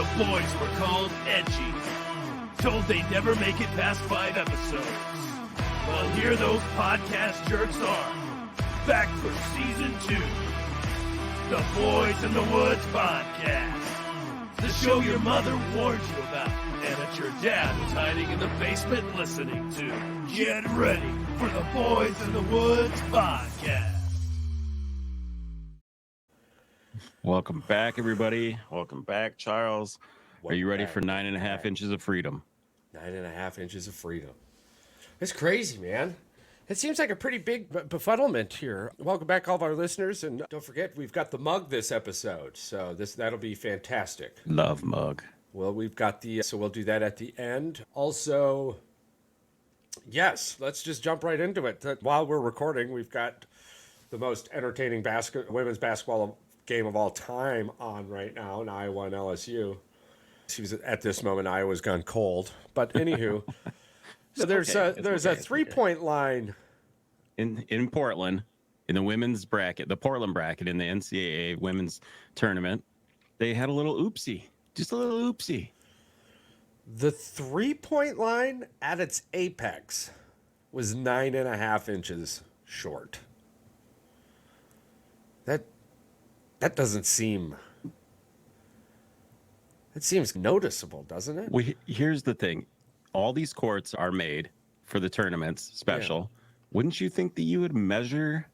The boys were called edgy, told they'd never make it past 5 episodes. Well, here those podcast jerks are, back for season 2. The Boys in the Woods podcast. The show your mother warned you about, and that your dad was hiding in the basement listening to. Get ready for the Boys in the Woods podcast. Welcome back, everybody. Welcome back, Charles. Are you ready for 9.5 inches of freedom? 9.5 inches of freedom. It's crazy, man. It seems like a pretty big befuddlement here. Welcome back, all of our listeners, and don't forget, we've got the mug this episode, so that'll be fantastic. Love mug. Well, we've got so we'll do that at the end. Also, yes, let's just jump right into it. While we're recording, we've got the most entertaining women's basketball game of all time on right now in Iowa and LSU. At this moment, Iowa's gone cold, but anywho, so there's a 3-point line in Portland, in the women's bracket, the Portland bracket in the NCAA women's tournament. They had a little oopsie, just a little oopsie. The 3-point line at its apex was 9.5 inches short. That doesn't seem. It seems noticeable, doesn't it? Well, here's the thing. All these courts are made for the tournaments special. Yeah. Wouldn't you think that you would measure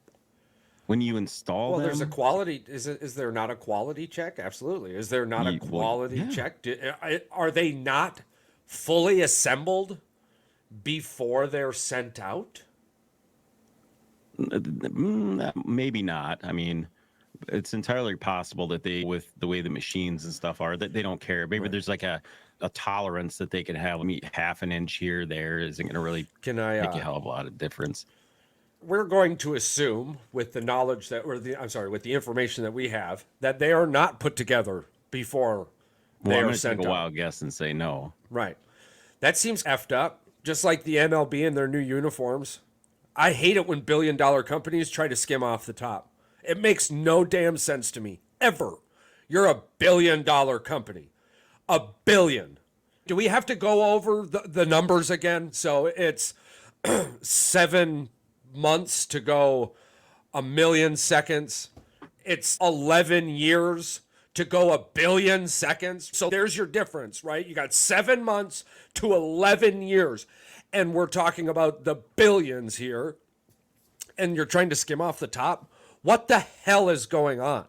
when you install them? Well, there's a quality. Is there not a quality check? Absolutely. Is there not a quality check? Are they not fully assembled before they're sent out? Maybe not. I mean, it's entirely possible that with the way the machines and stuff are, that they don't care. Maybe There's like a tolerance that they can have. I mean, half an inch here, there isn't going to really make a hell of a lot of difference. We're going to assume, with the knowledge with the information that we have, that they are not put together before they are sent out. Take a wild guess and say no. Right. That seems effed up. Just like the MLB and their new uniforms. I hate it when billion-dollar companies try to skim off the top. It makes no damn sense to me, ever. You're a billion-dollar company. $1 billion. Do we have to go over the numbers again? So it's 7 months to go 1 million seconds. It's 11 years to go 1 billion seconds. So there's your difference, right? You got 7 months to 11 years. And we're talking about the billions here. And you're trying to skim off the top. What the hell is going on?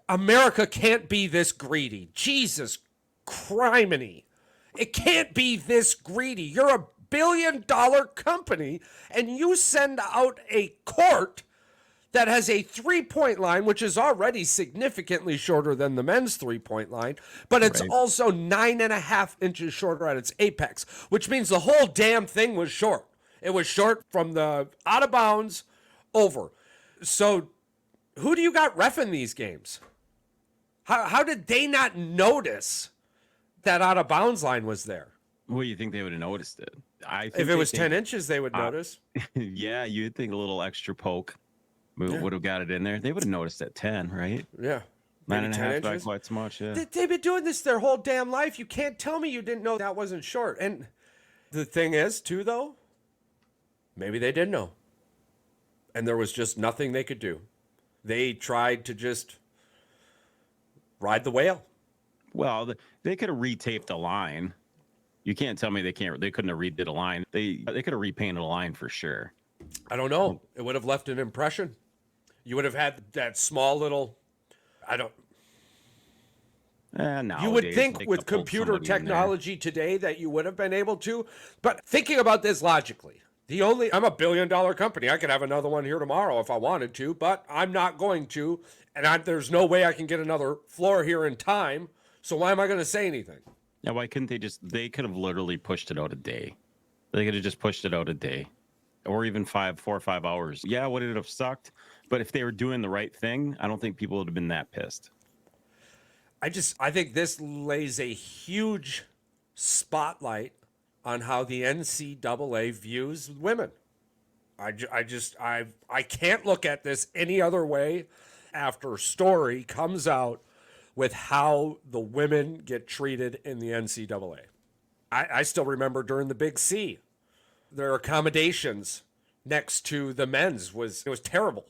America can't be this greedy. Jesus criminy. It can't be this greedy. You're a $1 billion company, and you send out a court that has a 3-point line, which is already significantly shorter than the men's 3-point line, but it's also 9.5 inches shorter at its apex, which means the whole damn thing was short. It was short from the out of bounds over. So who do you got reffing these games? How did they not notice that out of bounds line was there? Well, you think they would have noticed it? If it was 10 inches, they would notice. Yeah, you'd think a little extra poke would have got it in there. They would have noticed at 10, right? Yeah. 9.5, not quite so much, yeah. They've been doing this their whole damn life. You can't tell me you didn't know that wasn't short. And the thing is, too, though, maybe they did know. And there was just nothing they could do. They tried to just ride the whale. Well, they could have retaped the line. You can't tell me they couldn't have redid a line. They could have repainted a line for sure. I don't know. It would have left an impression. You would have had that small little, you would think with computer technology today that you would have been able to. But thinking about this logically, I'm a $1 billion company. I could have another one here tomorrow if I wanted to, but I'm not going to. And there's no way I can get another floor here in time. So why am I going to say anything? Yeah, why couldn't they could have literally pushed it out a day. They could have just pushed it out a day. Or even 4 or 5 hours. Yeah, would it have sucked? But if they were doing the right thing, I don't think people would have been that pissed. I think this lays a huge spotlight on how the NCAA views women. I can't look at this any other way after Story comes out with how the women get treated in the NCAA. I still remember during the Big C, their accommodations next to the men's it was terrible.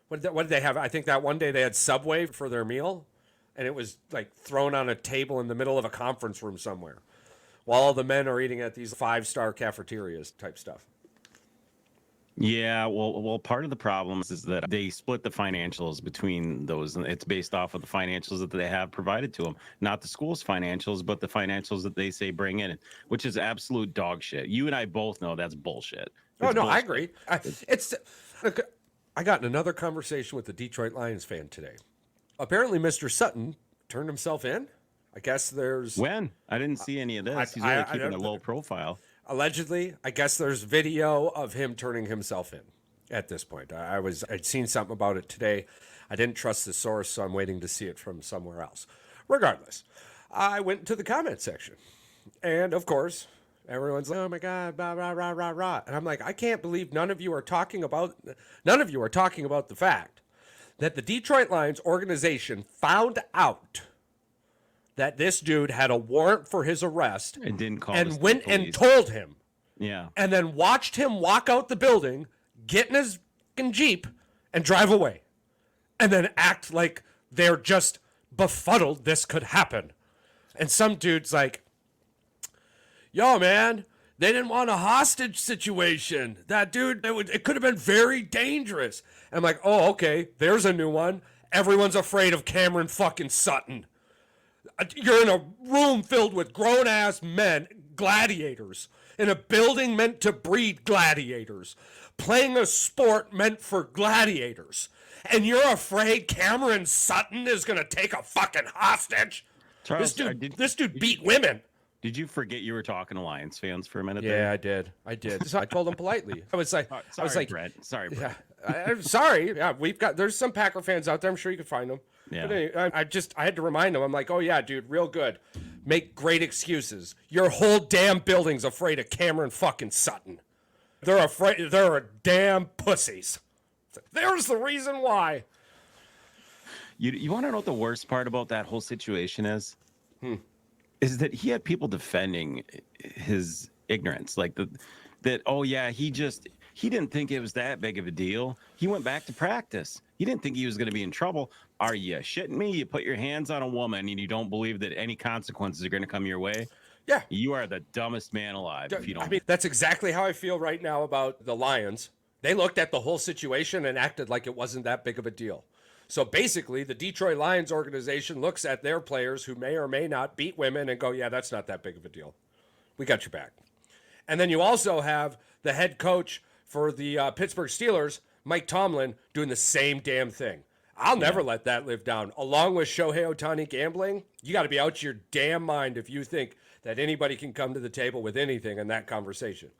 What did they have? I think that one day they had Subway for their meal, and it was like thrown on a table in the middle of a conference room somewhere, while all the men are eating at these 5-star cafeterias type stuff. Yeah, well, part of the problem is that they split the financials between those, and it's based off of the financials that they have provided to them, not the school's financials, but the financials that they say bring in, which is absolute dog shit. You and I both know that's bullshit. Oh, no, bullshit. I agree. I got in another conversation with the Detroit Lions fan today. Apparently, Mr. Sutton turned himself in. I guess there's... When? I didn't see any of this. He's really keeping a low profile. Allegedly, I guess there's video of him turning himself in at this point. I'd seen something about it today. I didn't trust the source, so I'm waiting to see it from somewhere else. Regardless, I went to the comment section. And of course, everyone's like, oh my God, blah, blah, rah, rah, rah. And I'm like, I can't believe none of you are talking about the fact that the Detroit Lions organization found out that this dude had a warrant for his arrest and didn't call and went and told him. Yeah. And then watched him walk out the building, get in his Jeep, and drive away. And then act like they're just befuddled this could happen. And some dude's like, yo, man, they didn't want a hostage situation. That dude, it could have been very dangerous. And I'm like, oh, okay, there's a new one. Everyone's afraid of Cameron fucking Sutton. You're in a room filled with grown-ass men, gladiators, in a building meant to breed gladiators, playing a sport meant for gladiators, and you're afraid Cameron Sutton is going to take a fucking hostage? Charles, this dude beat women. Did you forget you were talking to Lions fans for a minute? Yeah, I did. So I told him politely. I was like, Brett. Sorry, Brett. Yeah, I'm sorry. Yeah, there's some Packer fans out there. I'm sure you can find them. Yeah. But anyway, I had to remind them. I'm like, oh yeah, dude, real good. Make great excuses. Your whole damn building's afraid of Cameron fucking Sutton. They're afraid. They're damn pussies. There's the reason why. You want to know what the worst part about that whole situation is? Is that he had people defending his ignorance, like that. Oh yeah, he didn't think it was that big of a deal. He went back to practice. He didn't think he was going to be in trouble. Are you shitting me? You put your hands on a woman and you don't believe that any consequences are going to come your way? Yeah. You are the dumbest man alive if you don't. I mean, that's exactly how I feel right now about the Lions. They looked at the whole situation and acted like it wasn't that big of a deal. So basically, the Detroit Lions organization looks at their players who may or may not beat women and go, yeah, that's not that big of a deal. We got your back. And then you also have the head coach for the Pittsburgh Steelers, Mike Tomlin, doing the same damn thing. I'll never let that live down. Along with Shohei Ohtani gambling, you got to be out your damn mind if you think that anybody can come to the table with anything in that conversation.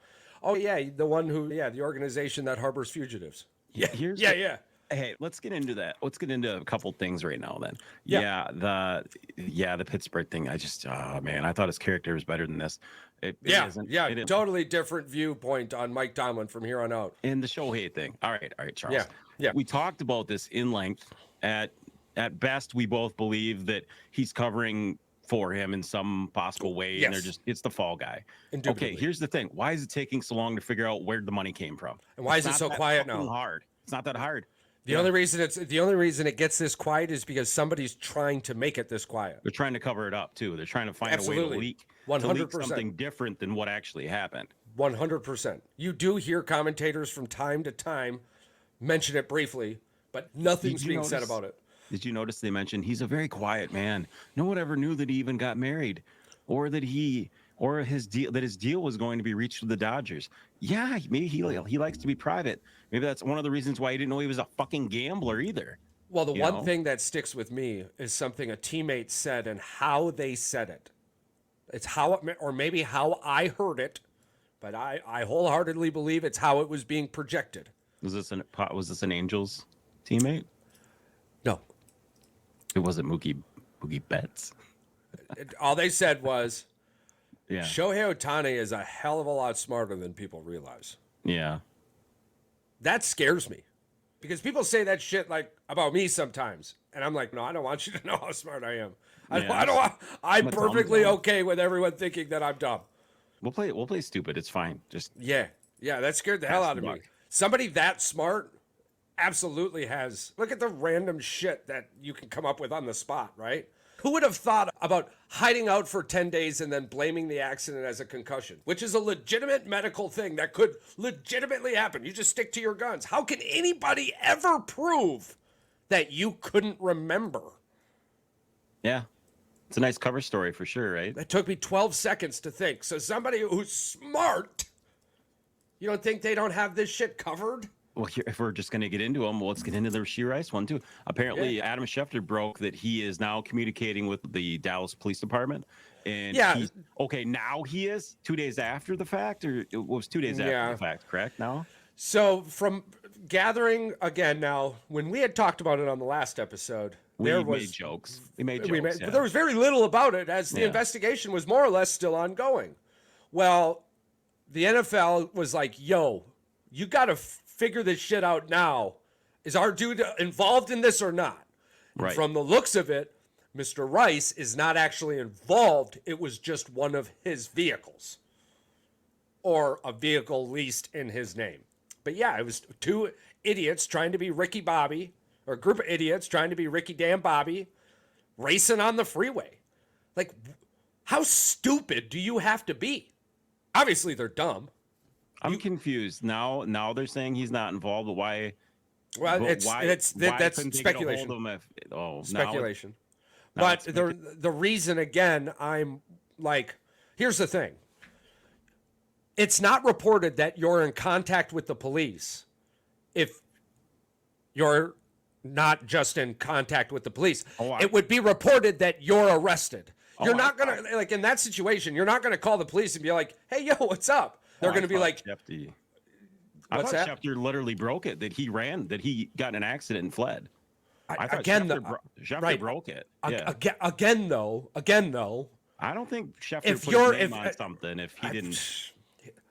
Oh, yeah, the organization that harbors fugitives. Yeah, yeah. Hey, let's get into that. Let's get into a couple things right now then. Yeah. The Pittsburgh thing. I just, oh man, I thought his character was better than this. It isn't. Totally different viewpoint on Mike Tomlin from here on out. And the Shohei thing. All right, Charles. Yeah. We talked about this in length. At best, we both believe that he's covering for him in some possible way, yes. And it's the fall guy. Indubitably. Okay, here's the thing. Why is it taking so long to figure out where the money came from? And why is it so quiet now? It's not that hard. The only reason it gets this quiet is because somebody's trying to make it this quiet. They're trying to cover it up too. They're trying to find a way to leak 100%. Something different than what actually happened. 100%. You do hear commentators from time to time mention it briefly, but nothing's being said about it. Did you notice they mentioned he's a very quiet man? No one ever knew that he even got married, or that his deal was going to be reached with the Dodgers. Yeah, maybe he likes to be private. Maybe that's one of the reasons why he didn't know he was a fucking gambler either. Well, the one thing that sticks with me is something a teammate said and how they said it. It's how or maybe how I heard it, but I wholeheartedly believe it's how it was being projected. Was this an Angels teammate? No. It wasn't Mookie Betts. All they said was, yeah, Shohei Ohtani is a hell of a lot smarter than people realize. Yeah. That scares me Because people say that shit like about me sometimes, and I'm like, no, I don't want you to know how smart I am. I'm perfectly okay with everyone thinking that I'm dumb. We'll play stupid. It's fine. Just Yeah, that scared the hell out of me. Somebody that smart absolutely has. Look at the random shit that you can come up with on the spot, right? Who would have thought about hiding out for 10 days and then blaming the accident as a concussion, which is a legitimate medical thing that could legitimately happen? You just stick to your guns. How can anybody ever prove that you couldn't remember? Yeah. It's a nice cover story for sure, right? It took me 12 seconds to think. So somebody who's smart, you don't think they don't have this shit covered? Well, if we're just going to get into them, let's get into the Rashid Rice one, too. Apparently, Adam Schefter broke that he is now communicating with the Dallas Police Department. And now he is 2 days after the fact, or it was 2 days after the fact, correct? Now? So from gathering, again, now, when we had talked about it on the last episode, we made jokes. But there was very little about it as the investigation was more or less still ongoing. Well, the NFL was like, yo, you got to figure this shit out now. Is our dude involved in this or not? Right. From the looks of it, Mr. Rice is not actually involved. It was just one of his vehicles, or a vehicle leased in his name. But yeah, it was two idiots trying to be Ricky Bobby, or a group of idiots trying to be Ricky Dan Bobby, racing on the freeway. Like, how stupid do you have to be? Obviously, they're dumb. I'm confused. Now they're saying he's not involved, but why? Well, that's speculation. Speculation. But the reason, again, I'm like, here's the thing. It's not reported that you're in contact with the police if you're not just in contact with the police. It would be reported that you're arrested. You're not going to, like in that situation, you're not going to call the police and be like, hey, yo, what's up? They're going to be like, I thought Schefter literally broke it, that he got in an accident and fled. I thought Schefter broke it. Yeah. Again, though, I don't think Schefter put his name on something if he didn't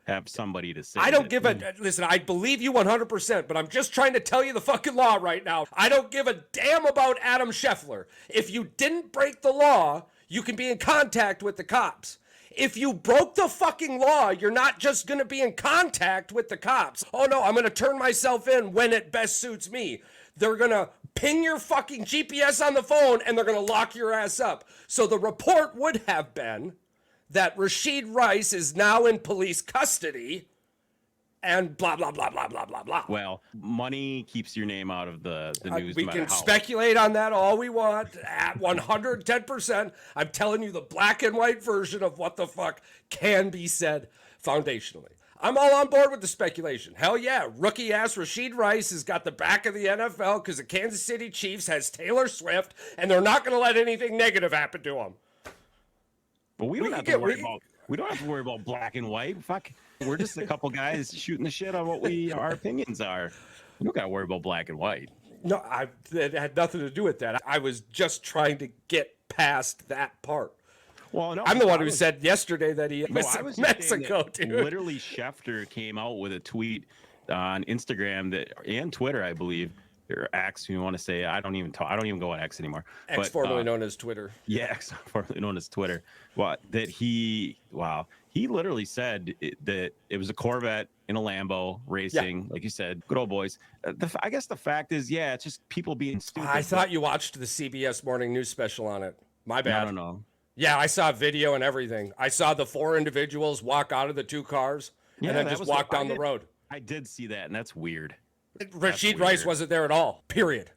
have somebody to say. I don't give a listen. I believe you 100%, but I'm just trying to tell you the fucking law right now. I don't give a damn about Adam Scheffler. If you didn't break the law, you can be in contact with the cops. If you broke the fucking law, you're not just going to be in contact with the cops. Oh no, I'm going to turn myself in when it best suits me. They're going to ping your fucking GPS on the phone and they're going to lock your ass up. So the report would have been that Rashid Rice is now in police custody and blah, blah, blah, blah, blah, blah, blah. Well, money keeps your name out of the news. We can speculate on that all we want at 110%. I'm telling you the black and white version of what the fuck can be said foundationally. I'm all on board with the speculation. Hell yeah, rookie-ass Rashid Rice has got the back of the NFL because the Kansas City Chiefs has Taylor Swift, and they're not going to let anything negative happen to him. But we don't have to worry about black and white. Fuck, we're just a couple guys shooting the shit on what our opinions are. We don't got to worry about black and white. No, it had nothing to do with that. I was just trying to get past that part. Well, no, I'm the one who said yesterday that he Mexico, dude. Literally, Schefter came out with a tweet on Instagram and Twitter, I believe, or X. You want to say? I don't even go on X anymore. X, formerly known as Twitter. Yeah, X, formerly known as Twitter. He literally said that it was a Corvette in a Lambo racing, like you said, good old boys. I guess the fact is, it's just people being stupid. I thought you watched the CBS morning news special on it. My bad. I don't know. Yeah, I saw video and everything. I saw the 4 individuals walk out of the 2 cars and then just walk down the road. I did see that, and that's weird. Rashid Rice wasn't there at all. Period.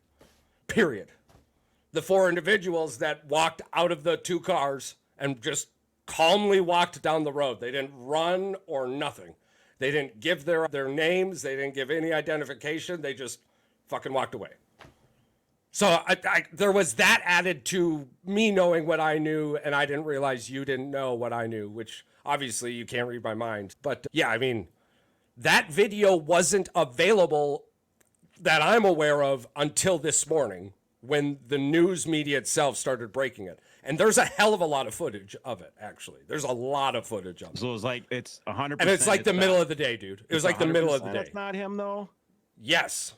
The 4 individuals that walked out of the 2 cars and just calmly walked down the road. They didn't run or nothing. They didn't give their names. They didn't give any identification. They just fucking walked away. So there was that added to me knowing what I knew, and I didn't realize you didn't know what I knew, which obviously you can't read my mind. But yeah, I mean, that video wasn't available that I'm aware of until this morning when the news media itself started breaking it. And there's a hell of a lot of footage of it, actually. There's a lot of footage of it. So it was like, it's 100%. And it's like the middle of the day, dude. It was like the middle of the day. That's not him, though? Yes.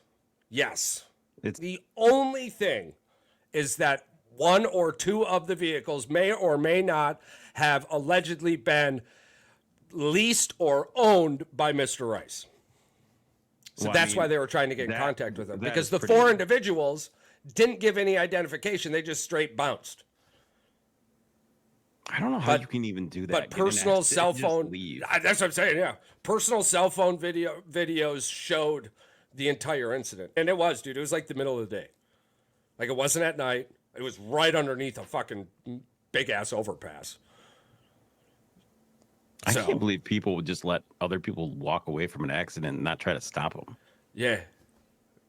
Yes. It's The only thing is that one or two of the vehicles may or may not have allegedly been leased or owned by Mr. Rice. So Well, I that's mean, why they were trying to get in that- contact with him. that Because is the pretty- four individuals didn't give any identification. They just straight bounced. I don't know how But- you can even do that. But Get an personal accident cell and just phone, leave. that's what I'm saying, yeah. Personal cell phone videos showed the entire incident. And it was, dude. It was like the middle of the day. Like, it wasn't at night. It was right underneath a fucking big-ass overpass. I So- can't believe people would just let other people walk away from an accident and not try to stop them. Yeah.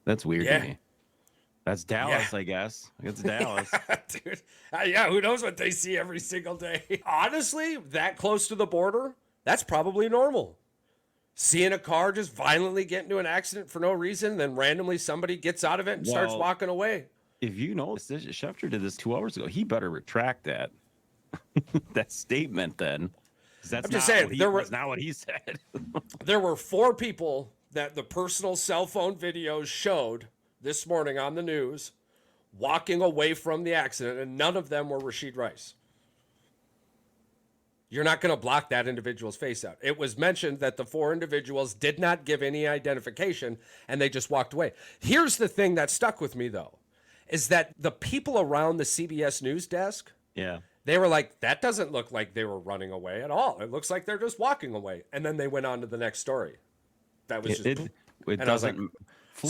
That's weird Yeah. to me. That's Dallas, I guess. It's Dallas. Dude, yeah, who knows what they see every single day. Honestly, that close to the border, that's probably normal. Seeing a car just violently get into an accident for no reason, then randomly somebody gets out of it and starts Well, walking away. If you know this, Schefter did this 2 hours ago. He better retract that that statement then. 'Cause That's I'm just not saying, what he, there were- that's not what he said. There were 4 people that the personal cell phone videos showed this morning on the news walking away from the accident, and none of them were Rashid Rice. You're not going to block that individual's face out. It was mentioned that the 4 individuals did not give any identification and they just walked away. Here's the thing that stuck with me, though, is that the people around the CBS News desk, Yeah. they were like, that doesn't look like they were running away at all. It looks like they're just walking away. And then they went on to the next story. That was just... It and I was like, doesn't.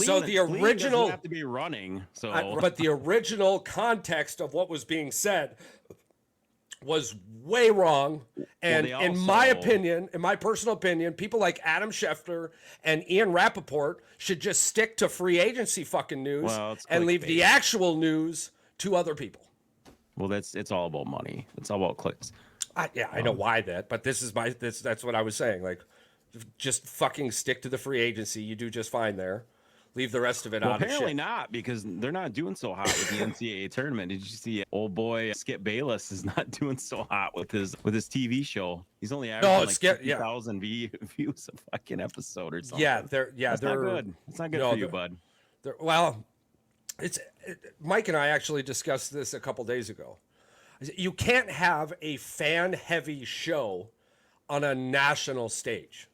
so the fleeing original- doesn't have to be running. So but the original context of what was being said was way wrong. And they in my also- opinion, in my personal opinion, people like Adam Schefter and Ian Rappaport should just stick to free agency fucking news Well, it's and leave the clickbait. actual news to other people. well, it's all about money. It's all about clicks. I know why that, but that's what I was saying. Like, just fucking stick to the free agency. You do just fine there. Leave the rest of it Well, out of apparently shit. not, because they're not doing so hot with the NCAA tournament. Did you see old boy Skip Bayless is not doing so hot with his TV show? He's only averaging like Skip, yeah. 50,000 views a fucking episode or something. Yeah, That's not they're good. It's not good no, for you, they're- bud. Well, Mike and I actually discussed this a couple days ago. You can't have a fan-heavy show on a national stage.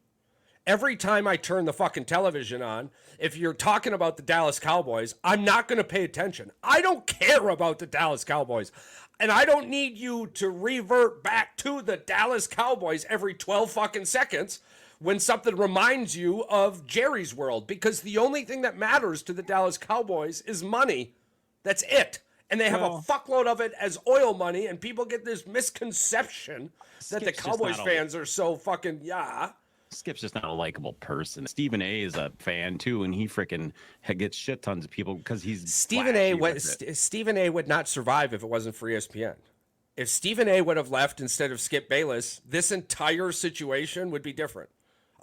Every time I turn the fucking television on, if you're talking about the Dallas Cowboys, I'm not going to pay attention. I don't care about the Dallas Cowboys. And I don't need you to revert back to the Dallas Cowboys every 12 fucking seconds when something reminds you of Jerry's World, because the only thing that matters to the Dallas Cowboys is money. That's it. And they have a fuckload of it as oil money, and people get this misconception that the Skip's just Cowboys not a- fans are so fucking, yeah. Skip's just not a likable person. Stephen A is a fan too, and he freaking gets shit tons of people because he's Stephen flashy A. with it. Stephen A. would not survive if it wasn't for ESPN. If Stephen A. would have left instead of Skip Bayless, this entire situation would be different.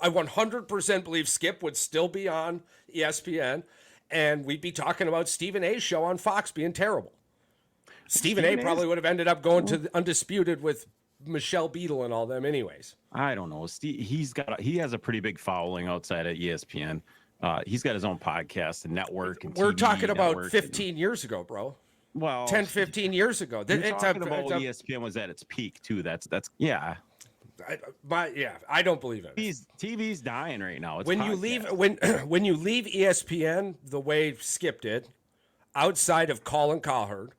I 100% believe Skip would still be on ESPN, and we'd be talking about Stephen A.'s show on Fox being terrible. Stephen A. Stephen probably A's- would have ended up going to the Undisputed with Michelle Beadle and all them anyways. I don't know. He has a pretty big following outside of ESPN. He's got his own podcast and network. And We're TV talking about network 15 years ago, bro. well, 10, 15 years ago. You're talking about when ESPN was at its peak too. That's yeah. I don't believe it. TV's dying right now. It's When you leave when you leave ESPN the way Skip did, outside of Colin Cowherd,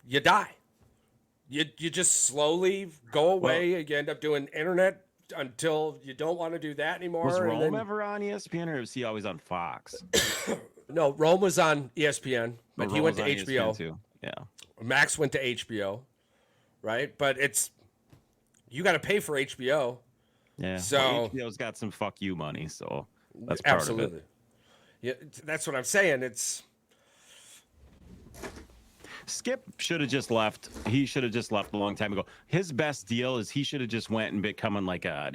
you die. You just slowly go away. You end up doing internet until you don't want to do that anymore. was and Rome then- ever on ESPN or was he always on Fox? No, Rome was on ESPN, but he Rome went was to on HBO. ESPN too. Yeah. Max went to HBO, right? But you got to pay for HBO. Yeah. So- well, HBO's got some fuck you money, so that's part Absolutely. of it. Yeah, that's what I'm saying. Skip should have just left. He should have just left a long time ago. His best deal is he should have just went and becoming like a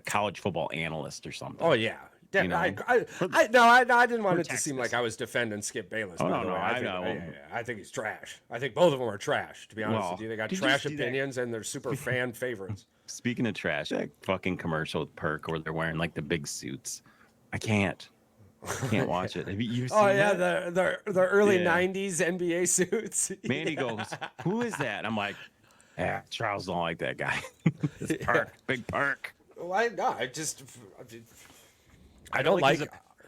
college football analyst or something. Oh yeah. You know, I didn't want it to Texas. seem like I was defending Skip Bayless. Oh, by no, the no, way. I think, know. I think he's trash. I think both of them are trash. To be honest Well, with you, they got did you trash see that? opinions and they're super fan favorites. Speaking of trash, that fucking commercial with Perk where they're wearing like the big suits. I can't. Can't watch it. Have you seen Oh yeah, that? the early Yeah. '90s NBA suits. Mandy goes, "Who is that?" I'm like, Charles don't like that guy. It's Park, Big Park. Why not? I don't don't like.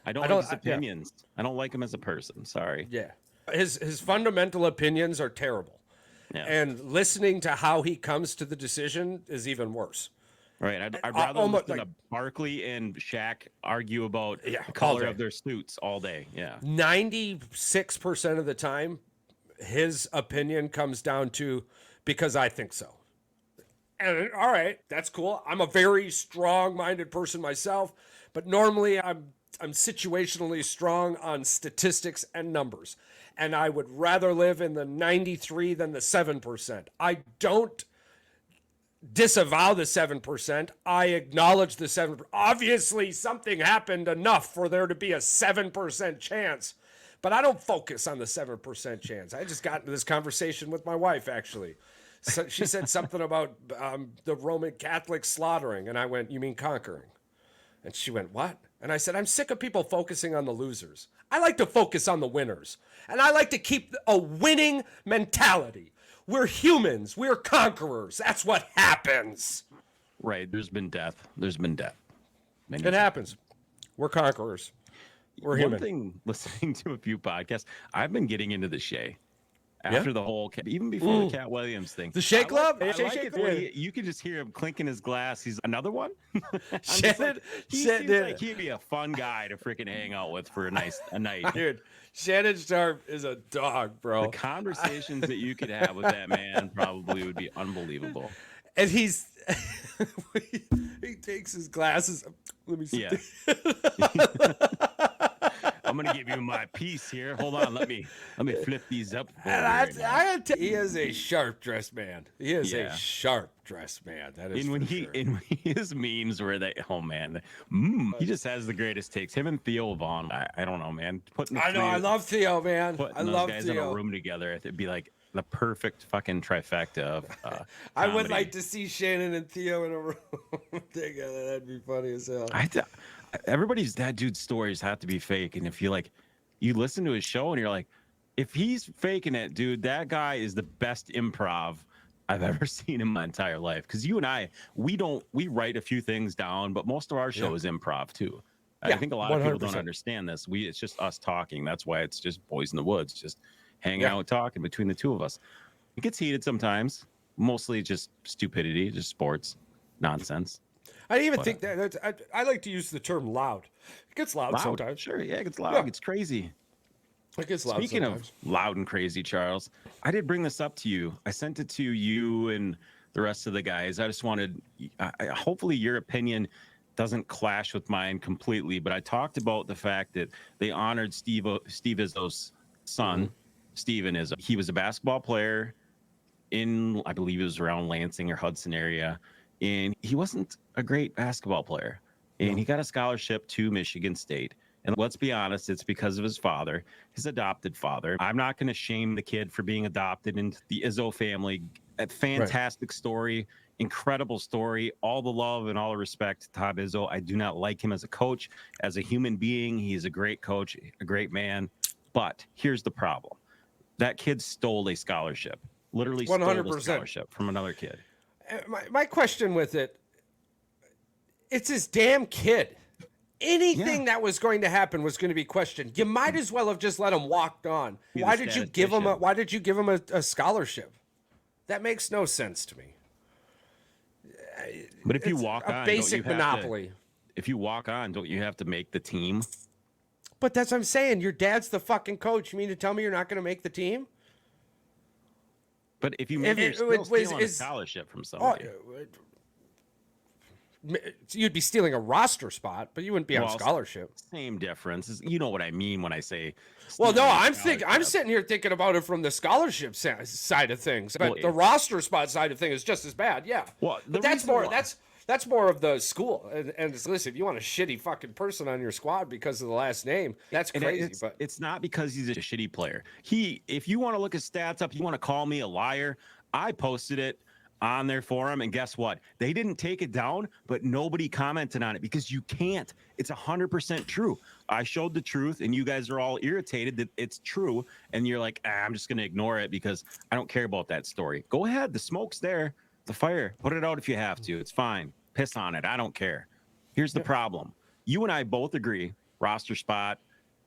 I don't like his opinions. I don't like him as a person. Sorry. Yeah, his fundamental opinions are terrible, Yeah. and listening to how he comes to the decision is even worse. Right. I'd rather almost listen to Barkley and Shaq argue about Yeah, the all color day. of their suits all day. Yeah. 96% of the time, his opinion comes down to because I think so. And all right, that's cool. I'm a very strong-minded person myself, but normally I'm situationally strong on statistics and numbers. And I would rather live in the 93 than the 7%. I don't disavow the 7%. I acknowledge the 7%. Obviously, something happened enough for there to be a 7% chance, but I don't focus on the 7% chance. I just got into this conversation with my wife, actually. So she said something about the Roman Catholic slaughtering, and I went, "You mean conquering?" And she went, "What?" And I said, "I'm sick of people focusing on the losers. I like to focus on the winners, and I like to keep a winning mentality. We're humans. We're conquerors. That's what happens." Right. There's been death. Many It happens. We're conquerors. We're One human. thing, listening to a few podcasts, I've been getting into the Shay. After the whole, even before the Cat Williams thing. The Shea Club? I Shea like Shea it Club? when you can just hear him clinking his glass. He's another one. Shannon, He seems like he'd be a fun guy to freaking hang out with for a night. dude, Shannon Sharp is a dog, bro. The conversations that you could have with that man probably would be unbelievable. And he's he takes his glasses. Let me see. Yeah. I'm gonna give you my piece here. Hold on, let me flip these up. For you right now. He is a sharp dressed man. He is Yeah. a sharp dressed man. That is And when for sure. his memes were that, oh man, he just has the greatest takes. Him and Theo Vaughn, I don't know, man. I know, I love Theo, man. Putting I those love guys in Theo. a room together, it'd be like the perfect fucking trifecta of I would comedy. like to see Shannon and Theo in a room together. That'd be funny as hell. Everybody's that dude's stories have to be fake, and if you listen to his show and you're like, if he's faking it, dude, that guy is the best improv I've ever seen in my entire life. Because you and I, we write a few things down, but most of our show is improv too. Yeah, I think a lot of people 100%. don't understand this. It's just us talking. That's why it's just boys in the woods, just hanging out, talking between the two of us. It gets heated sometimes, mostly just stupidity, just sports nonsense. I even think that I like to use the term loud. It gets loud sometimes. Sure, yeah, it gets loud. Yeah. It gets crazy. It gets loud Speaking sometimes. of loud and crazy, Charles, I did bring this up to you. I sent it to you and the rest of the guys. I just wanted, hopefully your opinion doesn't clash with mine completely, but I talked about the fact that they honored Steve Izzo's son, Steven Izzo. He was a basketball player in, I believe it was around Lansing or Hudson area, and he wasn't a great basketball player. And he got a scholarship to Michigan State. And let's be honest, it's because of his father, his adopted father. I'm not going to shame the kid for being adopted into the Izzo family. A fantastic story, incredible story. All the love and all the respect to Todd Izzo. I do not like him as a coach. As a human being, he's a great coach, a great man. But here's the problem. That kid stole a scholarship, literally stole 100%. a scholarship from another kid. My question with it, it's his damn kid. Anything that was going to happen was going to be questioned. You might as well have just let him walk on. Why did you give him a scholarship? That makes no sense to me. But if you It's walk a on, basic monopoly. If you walk on, don't you have to make the team? But that's what I'm saying. Your dad's the fucking coach. You mean to tell me you're not going to make the team? But if you make you're still stealing a scholarship from somebody. You'd be stealing a roster spot, but you wouldn't be on scholarship. Same difference. You know what I mean when I say. Well, no, I'm sitting here thinking about it from the scholarship side of things, but the roster spot side of things is just as bad. Yeah. Well, but that's more of the school. And listen, if you want a shitty fucking person on your squad because of the last name, that's crazy. But it's not because he's a shitty player. If you want to look his stats up, you want to call me a liar. I posted it on their forum, and guess what? They didn't take it down, but nobody commented on it because you can't. It's 100% true. I showed the truth, and you guys are all irritated that it's true, and you're like, I'm just going to ignore it because I don't care about that story. Go ahead. The smoke's there. The fire. Put it out if you have to. It's fine. Piss on it. I don't care. Here's the problem. You and I both agree, roster spot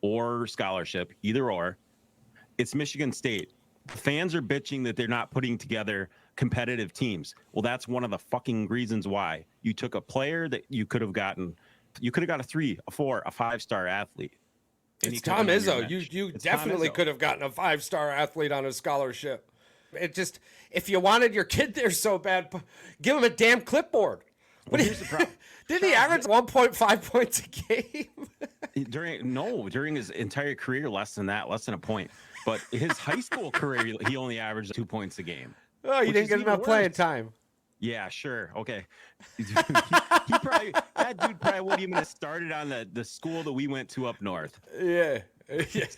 or scholarship, either or. It's Michigan State. The fans are bitching that they're not putting together competitive teams. Well, that's one of the fucking reasons why. You took a player that you could have got a 3, a 4, a 5-star athlete. It's Tom Izzo. You definitely could have gotten a 5-star athlete on a scholarship. It just, if you wanted your kid there so bad, give him a damn clipboard. Well, here's the problem. Did he average 1.5 points a game? During his entire career, less than a point. But his high school career, he only averaged 2 points a game. Oh, you didn't get enough playing time. Yeah, sure. Okay. That dude probably wouldn't even have started on the school that we went to up north. Yeah.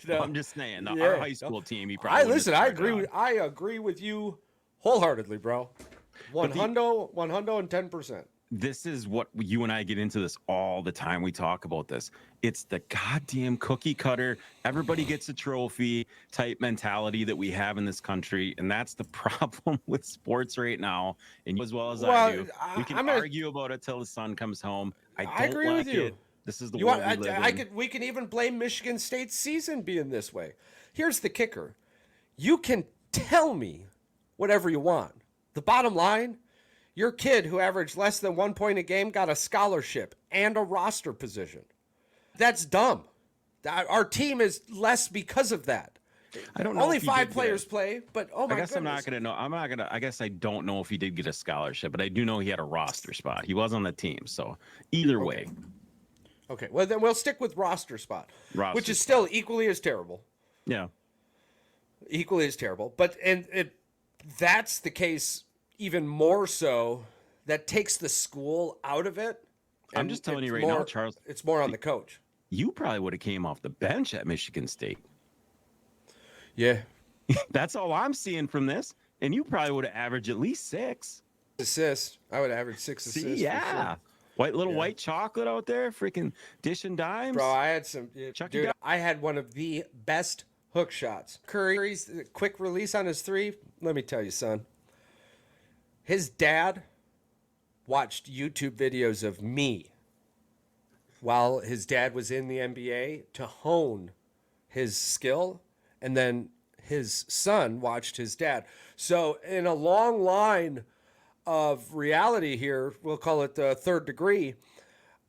No. I'm just saying, our high school team. He probably I agree with you wholeheartedly, bro. 110%. This is what you and I get into this all the time. We talk about this. It's the goddamn cookie cutter, everybody gets a trophy type mentality that we have in this country. And that's the problem with sports right now. And as well as I do, we can argue about it till the sun comes home. I agree with you. This is the world we live in. We can even blame Michigan State's season being this way. Here's the kicker. You can tell me whatever you want. The bottom line, your kid who averaged less than 1 point a game got a scholarship and a roster position. That's dumb. Our team is less because of that. I don't know. Only 5 players play, but oh my goodness. I'm not gonna know. I guess I don't know if he did get a scholarship, but I do know he had a roster spot. He was on the team, so either way. Okay. Well, then we'll stick with roster spot, which is still equally as terrible. Yeah. Equally as terrible, but that's the case. Even more so, that takes the school out of it. I'm just telling you right now, Charles. It's more on the coach. You probably would have came off the bench at Michigan State. Yeah. That's all I'm seeing from this. And you probably would have averaged at least 6 assists. I would average 6 assists. Yeah. Sure. White chocolate out there, freaking dishing dimes. Bro, I had some. Dude, I had one of the best hook shots. Curry's quick release on his 3. Let me tell you, son. His dad watched YouTube videos of me while his dad was in the NBA to hone his skill, and then his son watched his dad. So in a long line of reality here, we'll call it the third degree,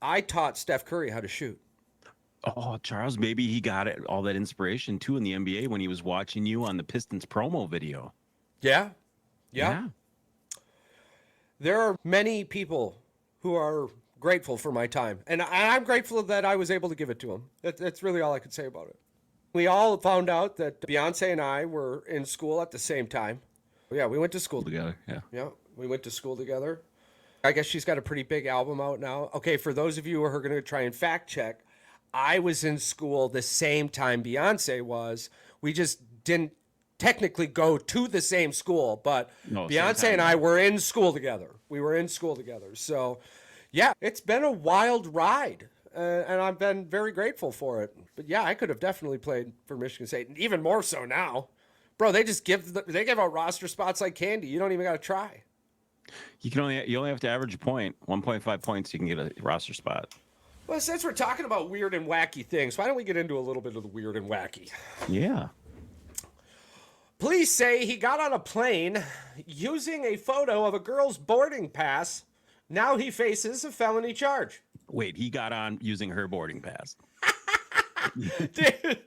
I taught Steph Curry how to shoot. Oh, Charles, maybe he got it, all that inspiration too in the NBA when he was watching you on the Pistons promo video. Yeah. There are many people who are grateful for my time, and I'm grateful that I was able to give it to them. That's really all I could say about it. We all found out that Beyonce and I were in school at the same time. Yeah, we went to school together. Yeah, we went to school together. I guess she's got a pretty big album out now. Okay, for those of you who are going to try and fact check, I was in school the same time Beyonce was. We just didn't technically go to the same school, but Beyonce and I were in school together. We were in school together. So, yeah, it's been a wild ride, and I've been very grateful for it. But, yeah, I could have definitely played for Michigan State, and even more so now. Bro, they just give out roster spots like candy. You don't even got to try. You only have to average a point. 1.5 points, you can get a roster spot. Well, since we're talking about weird and wacky things, why don't we get into a little bit of the weird and wacky? Yeah. Police say he got on a plane using a photo of a girl's boarding pass. Now he faces a felony charge. Wait, he got on using her boarding pass. Dude,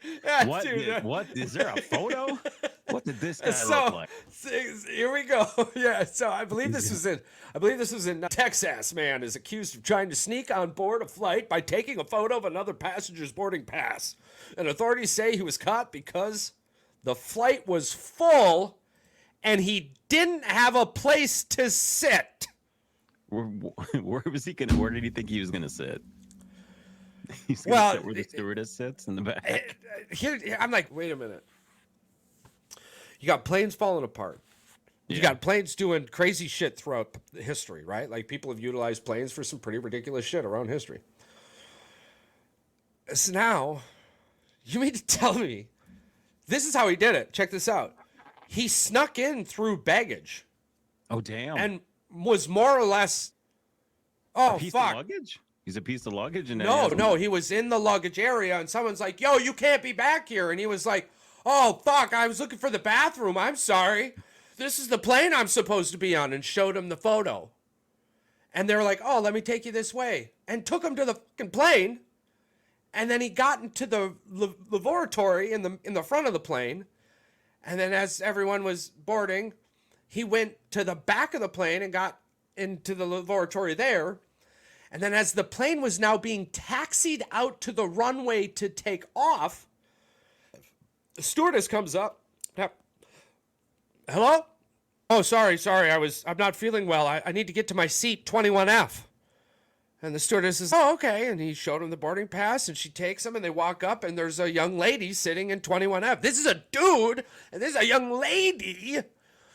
what? Is there a photo? What did this guy look like? Here we go. Yeah, so I believe this was in Texas. Man is accused of trying to sneak on board a flight by taking a photo of another passenger's boarding pass. And authorities say he was caught because the flight was full and he didn't have a place to sit. Where was he gonna? Where did he think he was gonna sit? He's gonna sit where the stewardess sits in the back. Here, I'm like, wait a minute. You got planes falling apart. You got planes doing crazy shit throughout history, right? Like people have utilized planes for some pretty ridiculous shit around history. So now, you mean to tell me, this is how he did it. Check this out. He snuck in through baggage. Oh, damn. And was more or less, oh, a piece fuck. Of luggage? He's a piece of luggage? And No, he was in the luggage area, and someone's like, yo, you can't be back here. And he was like, oh, fuck, I was looking for the bathroom. I'm sorry. This is the plane I'm supposed to be on, and showed him the photo. And they were like, oh, let me take you this way. And took him to the fucking plane. And then he got into the laboratory in the front of the plane. And then as everyone was boarding, he went to the back of the plane and got into the laboratory there. And then as the plane was now being taxied out to the runway to take off, the stewardess comes up. Hello? Oh, sorry. I'm not feeling well. I need to get to my seat 21F. And the stewardess says, oh, okay. And he showed him the boarding pass, and she takes him, and they walk up, and there's a young lady sitting in 21F. This is a dude, and this is a young lady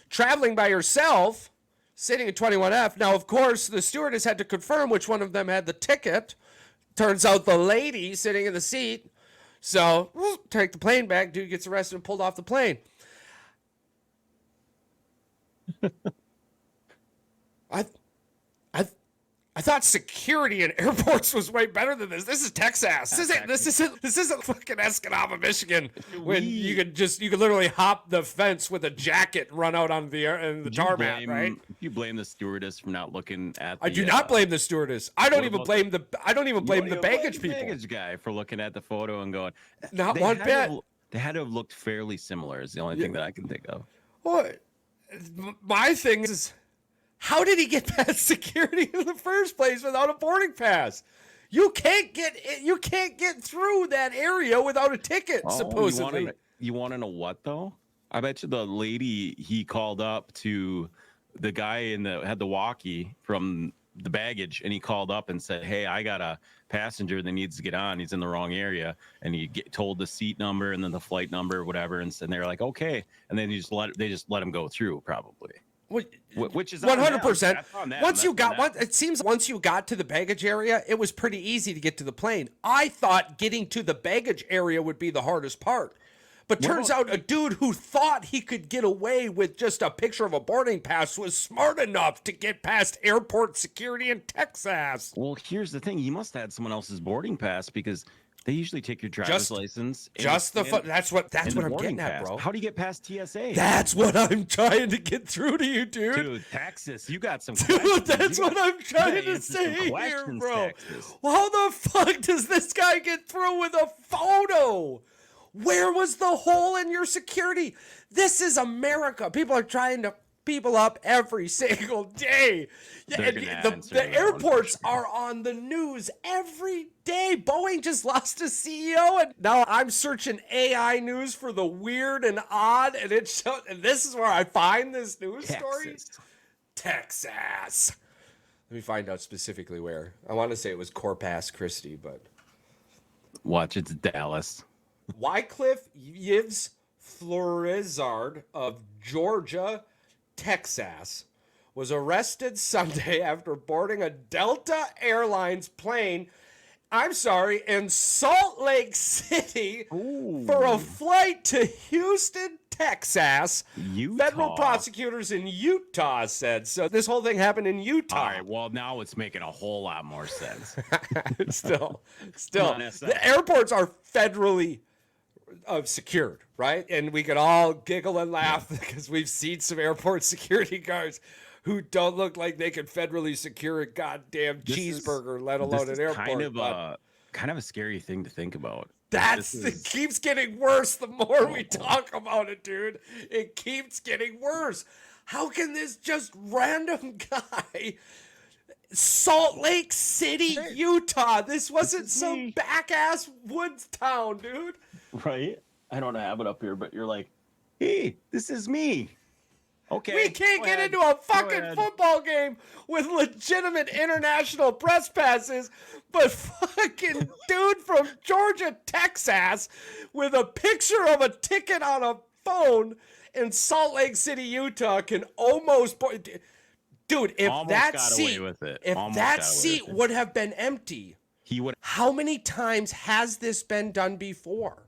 traveling by herself, sitting in 21F. Now, of course, the stewardess had to confirm which one of them had the ticket. Turns out the lady sitting in the seat. So, take the plane back. Dude gets arrested and pulled off the plane. I thought security in airports was way better than this. This is Texas. This isn't fucking Escanaba, Michigan, when you could literally hop the fence with a jacket and run out on the tarmac, right? You blame the stewardess for not looking at. I do not blame the stewardess. I don't even blame the baggage people. Baggage guy for looking at the photo and going. Not one bit. They had to have looked fairly similar. Is the only thing that I can think of. Well, my thing is, how did he get past security in the first place without a boarding pass? You can't get through that area without a ticket, supposedly. You want to know what, though? I bet you the lady he called up to, the guy had the walkie from the baggage, and he called up and said, hey, I got a passenger that needs to get on. He's in the wrong area. And he told the seat number and then the flight number, whatever. And they were like, okay. And then they just let him go through, probably. Which is 100%. It seems once you got to the baggage area, it was pretty easy to get to the plane. I thought getting to the baggage area would be the hardest part. But turns out a dude who thought he could get away with just a picture of a boarding pass was smart enough to get past airport security in Texas. Well, here's the thing. You must have had someone else's boarding pass, because they usually take your driver's license. That's what I'm getting at, bro. How do you get past TSA? That's what I'm trying to get through to you, dude. Dude, Texas, you got some Dude, that's what I'm trying to say here, bro. Well, how the fuck does this guy get through with a photo? Where was the hole in your security? This is America. People are trying to people up every single day. The airports are on the news every day. Boeing just lost a CEO, and now I'm searching AI news for the weird and odd, and and this is where I find this news story. Texas. Let me find out specifically where. I want to say it was Corpus Christi, but watch, it's Dallas. Wycliffe Yves Florizard of Georgia, Texas, was arrested Sunday after boarding a Delta Airlines plane, in Salt Lake City for a flight to Houston, Texas. Utah. Federal prosecutors in Utah said so. This whole thing happened in Utah. All right, well, now it's making a whole lot more sense. Still, the airports are federally secured, right? And we could all giggle and laugh because we've seen some airport security guards who don't look like they could federally secure a goddamn cheeseburger, let alone an airport. Kind of a scary thing to think about. It keeps getting worse the more we talk about it, dude. It keeps getting worse. How can this just random guy, Salt Lake City, Utah? This wasn't some back-ass woods town, dude. Right? I don't have it up here, but you're like, hey, this is me. Okay. We can't get into a fucking football game with legitimate international press passes, but fucking dude from Georgia, Texas, with a picture of a ticket on a phone in Salt Lake City, Utah can almost... Dude, if Almost that got seat, away with it. if Almost that got away seat with it. would have been empty, He would. how many times has this been done before?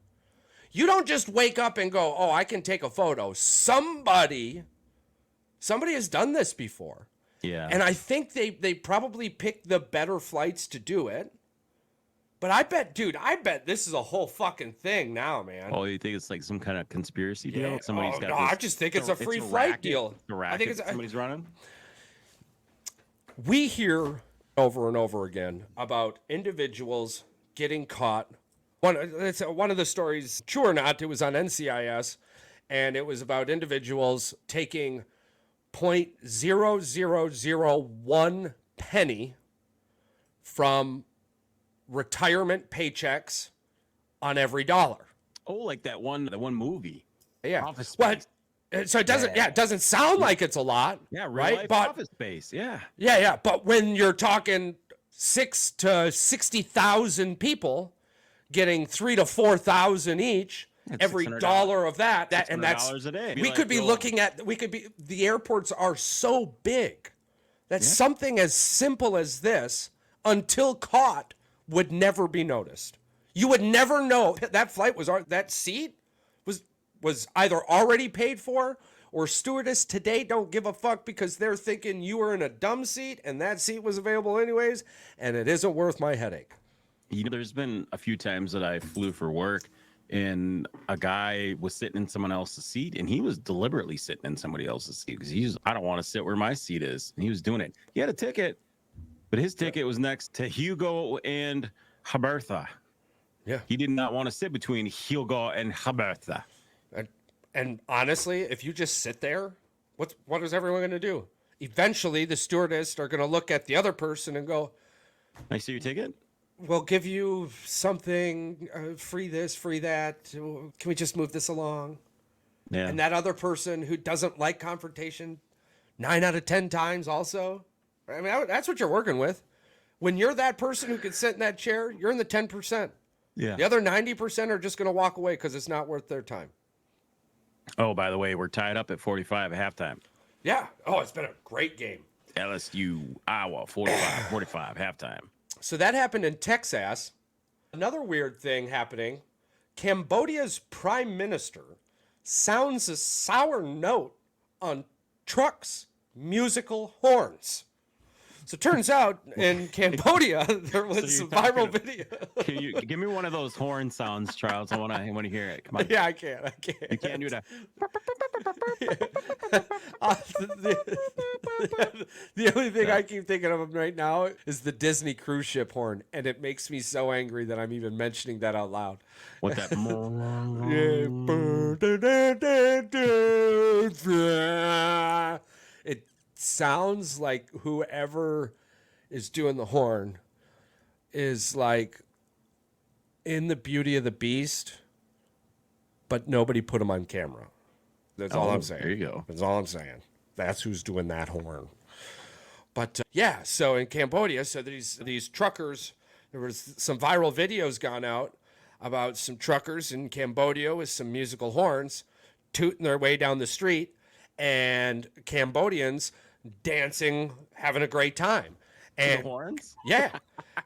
You don't just wake up and go, oh, I can take a photo. Somebody has done this before. Yeah. And I think they probably picked the better flights to do it. But I bet this is a whole fucking thing now, man. Oh, you think it's like some kind of conspiracy deal? Somebody's got no, this, I just think it's a free flight racket, deal. The racket I think it's somebody's running. We hear over and over again about individuals getting caught. One of the stories, true or not, it was on NCIS, and it was about individuals taking 0.0001 penny from retirement paychecks on every dollar. Oh, like the one movie. Yeah. Office Space. What? So it doesn't. Yeah, it doesn't sound like it's a lot. Yeah, real right. life But Office Space. Yeah. yeah. But when you're talking 6,000 to 60,000 people getting 3,000 to 4,000 each, That's every $600 dollar of that, and that's $600 a day. We could be looking at. The airports are so big that something as simple as this, until caught, would never be noticed. You would never know that that seat was either already paid for, or stewardess today don't give a fuck because they're thinking you were in a dumb seat and that seat was available anyways, and it isn't worth my headache. You know, there's been a few times that I flew for work and a guy was sitting in someone else's seat, and he was deliberately sitting in somebody else's seat because I don't want to sit where my seat is. And he was doing it. He had a ticket, but his ticket was next to Hugo and Habertha. Yeah. He did not want to sit between Hugo and Habertha. And honestly, if you just sit there, what is everyone going to do? Eventually, the stewardess are going to look at the other person and go, Can I see your ticket? we'll give you something, free this, free that. Can we just move this along? Yeah. And that other person who doesn't like confrontation, 9 out of 10 times also. I mean, that's what you're working with. When you're that person who can sit in that chair, you're in the 10%. Yeah. The other 90% are just going to walk away because it's not worth their time. Oh, by the way, we're tied up at 45 at halftime. Yeah. Oh, it's been a great game. LSU, Iowa, 45 halftime. So that happened in Texas. Another weird thing happening. Cambodia's prime minister sounds a sour note on trucks' musical horns. So it turns out in Cambodia there was a viral video. Can you give me one of those horn sounds, Charles? I want to hear it. Come on. Yeah, I can't. You can't do that. The only thing I keep thinking of right now is the Disney cruise ship horn, and it makes me so angry that I'm even mentioning that out loud. What that? It sounds like whoever is doing the horn is like in the Beauty of the Beast, but nobody put him on camera. That's all I'm saying. There you go. That's all I'm saying. That's who's doing that horn. But yeah, so in Cambodia, so these truckers, there was some viral videos gone out about some truckers in Cambodia with some musical horns tooting their way down the street, and Cambodians dancing, having a great time. And The horns? yeah.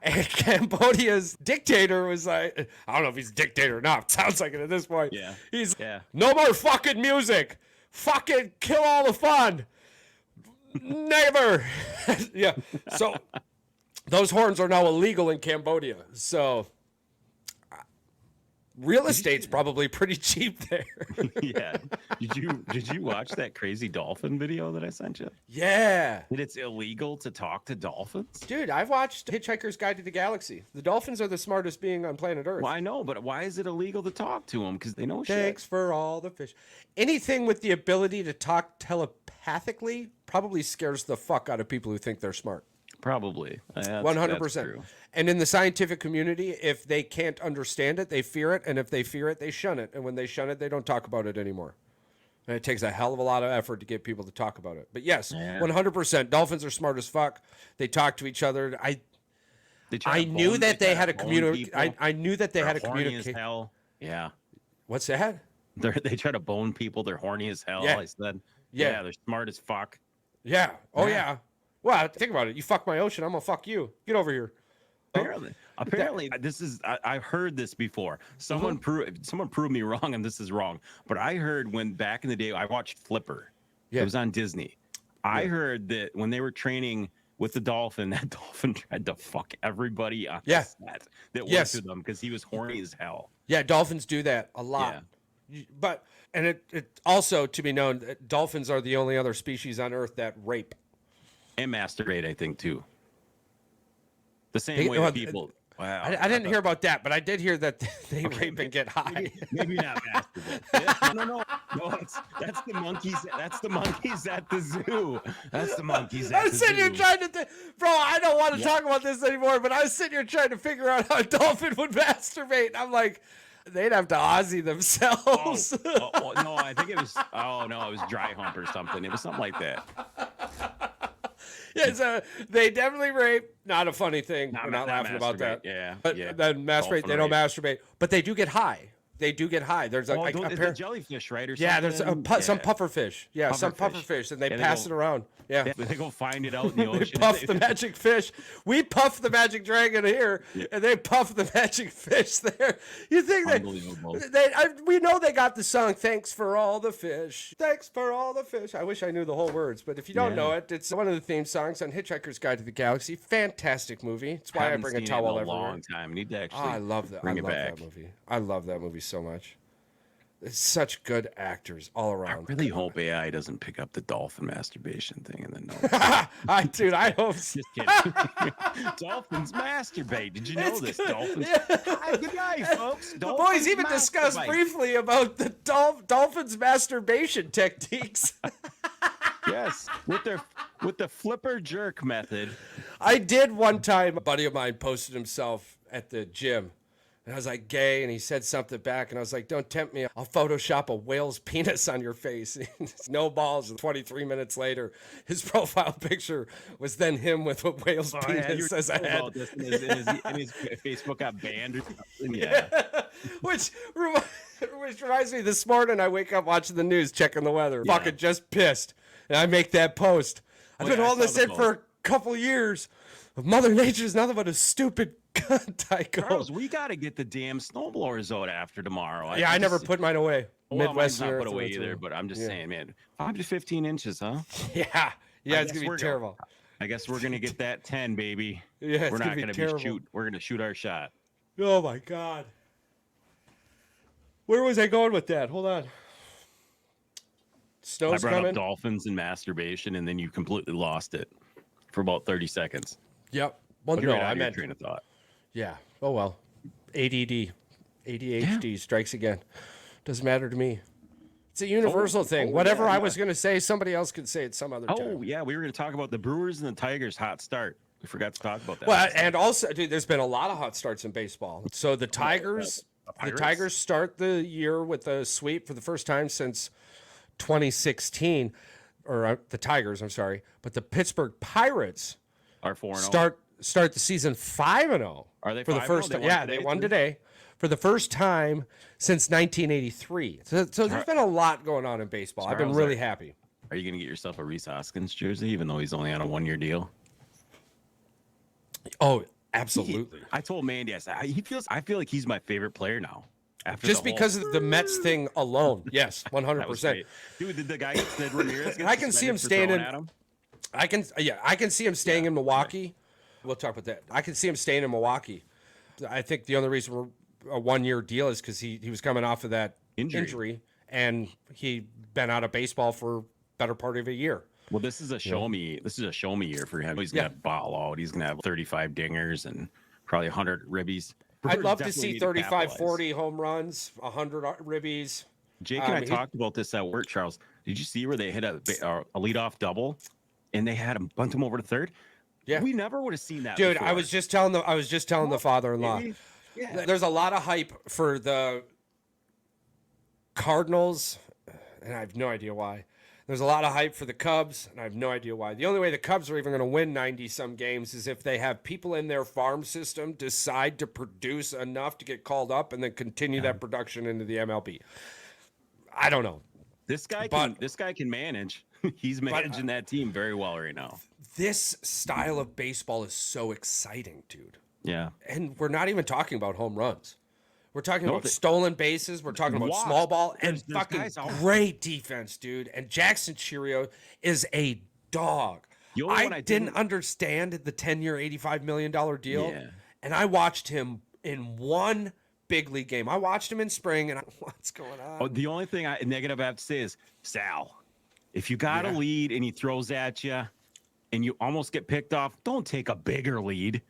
And Cambodia's dictator was like, I don't know if he's a dictator or not. Sounds like it at this point. Yeah. He's Yeah. no more fucking music. Fucking kill all the fun. Never. Yeah. So those horns are now illegal in Cambodia. So real estate's probably pretty cheap there. Yeah. Did you watch that crazy dolphin video that I sent you? Yeah. That it's illegal to talk to dolphins? Dude, I've watched Hitchhiker's Guide to the Galaxy. The dolphins are the smartest being on planet Earth. Well, I know, but why is it illegal to talk to them? Because they know Thanks shit. for all the fish. Anything with the ability to talk telepathically probably scares the fuck out of people who think they're smart. Probably. That's 100%. true. And in the scientific community, if they can't understand it, they fear it. And if they fear it, they shun it. And when they shun it, they don't talk about it anymore. And it takes a hell of a lot of effort to get people to talk about it. But yes, 100%. Dolphins are smart as fuck. They talk to each other. I knew that they had a communication. I knew that they had a communication. Yeah. What's that? They try to bone people. They're horny as hell. Yeah. I said, Yeah. they're smart as fuck. Yeah. Oh, Yeah. yeah. Well, think about it. You fuck my ocean, I'm going to fuck you. Get over here. Apparently, this is. I've heard this before. Someone prove me wrong, and this is wrong. But I heard when back in the day, I watched Flipper. Yeah. It was on Disney. I heard that when they were training with the dolphin, that dolphin tried to fuck everybody on the set that worked with them because he was horny as hell. Yeah, dolphins do that a lot. But it also to be known that dolphins are the only other species on Earth that rape and masturbate. I think too. The same way that people. Wow. I didn't hear about that, but I did hear that they rape and get high. Maybe not masturbate. No. That's the monkeys. That's the monkeys at the zoo. That's the monkeys at I was the sitting zoo. here trying to think, bro, I don't want to talk about this anymore, but I was sitting here trying to figure out how a dolphin would masturbate. I'm like, they'd have to Aussie themselves. No, I think it was. Oh no, it was dry hump or something. It was something like that. Yeah, so they definitely rape. Not a funny thing. We're not laughing about masturbate. that. Yeah. But then masturbate, they don't masturbate. But they do get high. They do get high. There's a, it's a jellyfish, right? Or yeah, there's something? some pufferfish. Yeah, some pufferfish, and they pass it around. Yeah. They go find it out in the ocean. Puff the magic fish. We puff the magic dragon here, and they puff the magic fish there. You think Unbelievable. we know they got the song "Thanks for All the Fish." Thanks for all the fish. I wish I knew the whole words, but if you don't know it, it's one of the theme songs on Hitchhiker's Guide to the Galaxy. Fantastic movie. That's why I bring a towel everywhere. Long time. Need to actually. I love that. Bring I it love back. that movie. I love that movie so much. It's such good actors all around. I really hope AI doesn't pick up the dolphin masturbation thing and then know. I hope. Just kidding. Dolphins masturbate. Did you know this? Dolphins. Hi, good night, folks. The boys even discussed briefly about the dolphins' masturbation techniques. Yes, with the flipper jerk method. I did one time. A buddy of mine posted himself at the gym. And I was like, gay, and he said something back, and I was like, don't tempt me. I'll Photoshop a whale's penis on your face. No balls. And 23 minutes later, his profile picture was then him with a whale's penis as a head. And his Facebook got banned or something. Yeah. Which reminds me, this morning I wake up watching the news, checking the weather. Yeah. Fucking just pissed. And I make that post. I've been holding this in for a couple years. Mother Nature's nothing but a stupid cunt. Charles, we got to get the damn snowblowers out after tomorrow. I never put mine away. Well, mine's not put away either, but I'm just saying, man, 5 to 15 inches, huh? Yeah, it's gonna be terrible. I guess we're gonna get that 10, baby. Yeah, we're not gonna be shoot. We're gonna shoot our shot. Oh my god, where was I going with that? Hold on. Snow's I brought coming. up dolphins and masturbation, and then you completely lost it for about 30 seconds. Yep. Well, no, I meant train of thought. Yeah. Oh well. ADHD strikes again. Doesn't matter to me. It's a universal thing. Whatever I was going to say, somebody else could say it some other time. Oh yeah, we were going to talk about the Brewers and the Tigers' hot start. We forgot to talk about that. Well, and also, dude, there's been a lot of hot starts in baseball. So the Tigers start the year with a sweep for the first time since 2016, or the Tigers, I'm sorry, but the Pittsburgh Pirates are 4-0. Start the season 5-0. Are they for the first time? Yeah, they won today for the first time since 1983. So there's been a lot going on in baseball. I've been really happy. Are you going to get yourself a Rhys Hoskins jersey, even though he's only on a 1-year deal? Oh, absolutely. I told Mandy, I said, I feel like he's my favorite player now. Just because of the Mets thing alone. Yes, 100%. Dude, did the guy get Sid Ramirez? I can see him staying in. I can see him staying in Milwaukee. We'll talk about that. I can see him staying in Milwaukee. I think the only reason we're a 1-year deal is because he was coming off of that injury, and he'd been out of baseball for better part of a year. Well, this is a show me. This is a show me year for him. He's gonna ball out. He's gonna have 35 dingers and probably 100 ribbies. I'd love to see 35, 40 home runs, 100 ribbies. Jake and I talked about this at work, Charles. Did you see where they hit a leadoff double, and they had him bunt him over to third? Yeah, we never would have seen that. Dude, before. I was just telling the father-in-law. Yeah. There's a lot of hype for the Cardinals, and I have no idea why. There's a lot of hype for the Cubs, and I have no idea why. The only way the Cubs are even going to win 90-some games is if they have people in their farm system decide to produce enough to get called up and then continue that production into the MLB. I don't know. This guy can manage. He's managing that team very well right now. This style of baseball is so exciting, dude. Yeah. And we're not even talking about home runs. We're talking about stolen bases. We're talking about small ball and fucking great defense, dude. And Jackson Cheerio is a dog. I didn't understand the 10-year, $85 million deal. Yeah. And I watched him in one big league game. I watched him in spring, and what's going on? Oh, the only thing negative I have to say is, Sal, if you got a lead and he throws at you and you almost get picked off, don't take a bigger lead.